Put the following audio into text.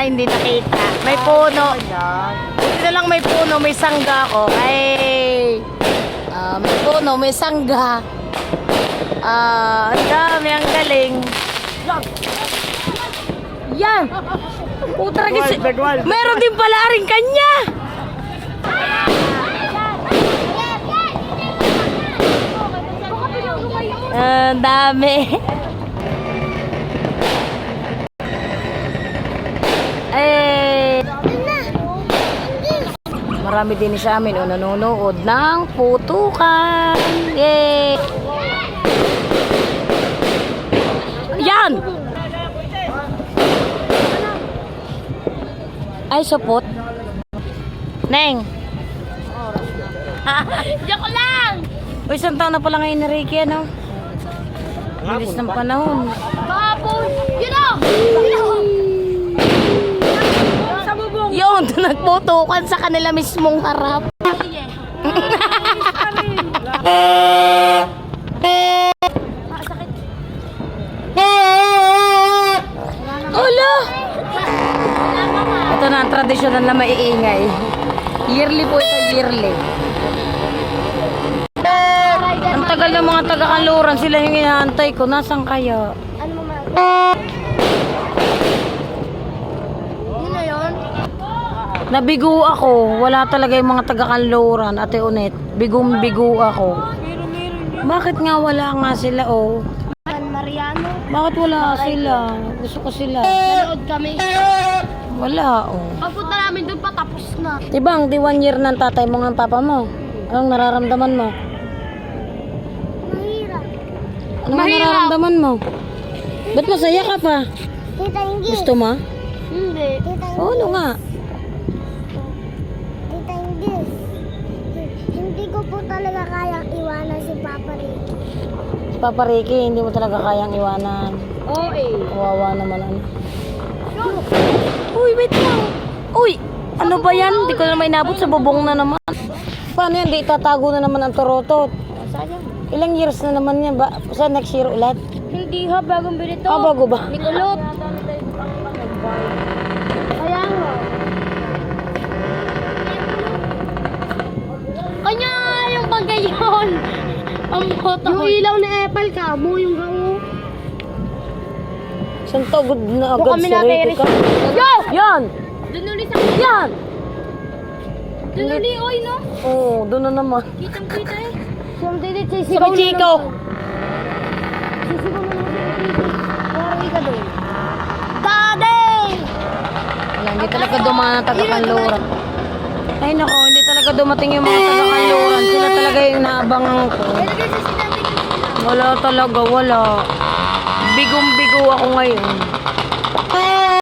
hindi nakita. May puno. Dito lang may puno, may sangga ako. Ay, may puno, may sangga. Ang dami, ang galing. Yan! Putra kasi. Meron din pala rin kanya. Ang dami. Eh, marami din sa amin nanonood ng putukan. Yay! Yan! Ay, supot. Neng. Joke lang! Uy, isang taon na pala ngayon na Ricky, ano? Bilis ng panahon. Kahapon! Yun o! Sa bubong! Yun, nagputukan sa kanila mismong harap. Sige. Olo! Ito na ang tradisyonal na maiingay. Yearly po ito, yearly. Ang tagal ng mga taga-Kanluran, sila yung inaantay ko. Nasaan kaya? Ano mo ma? Yun na yun? Nabigo ako. Wala talaga yung mga taga-Kanluran, Ate Unet. Bigong-bigo ako. Bakit nga wala nga sila, oh? San Mariano. Bakit wala sila? Gusto ko sila. Nanood kami. Wala, oh. Pagpunta namin doon patapos na. Tibang, di 1 year ng tatay mo ng papa mo. Anong nararamdaman mo? Mahirap. Anong Mahirap. nararamdaman mo? Ba't masaya ka pa? Tita Ingi. Gusto mo? Hindi. Tita Oo, ano nga? Tita Ingi. Hindi ko po talaga kayang iwanan si Papa Ricky. Si Papa Ricky, hindi mo talaga kayang iwanan. Oo eh. Kawawa naman ano. Uy, wait lang. Uy, ano ba yan? Hindi ko na may nabot sa bubong na naman. Paano yan? Di itatago na naman ang torotot. Sayang. Ilang years na naman yan ba? Sa next year ulit? Hindi ha, bagong binito. Ah, bago ba? Nikulot. Kaya nga. Kanya yung paggayon. Ang moto. Yung ilaw ni Apple ka, mo yung gawo. Saan to? Good na agad Kami si Ricky ka? Yo! Yan! Doon ulit sa Yan! Doon ulit, oy, no? Oo, doon na naman. Kitang kita eh. Sumdidit, Si sisigaw na Chico! Sisigaw na naman si Chico. Wari ka doon. Daddy! Wala, hindi talaga dumaan ang taga-Kanluran. Ay nako, hindi talaga dumating yung mga taga-Kanluran. Sila talaga yung naabangan ko. Ilagay sa sinabi ko sila. Wala talaga, wala. Bigong-bigo ako ngayon.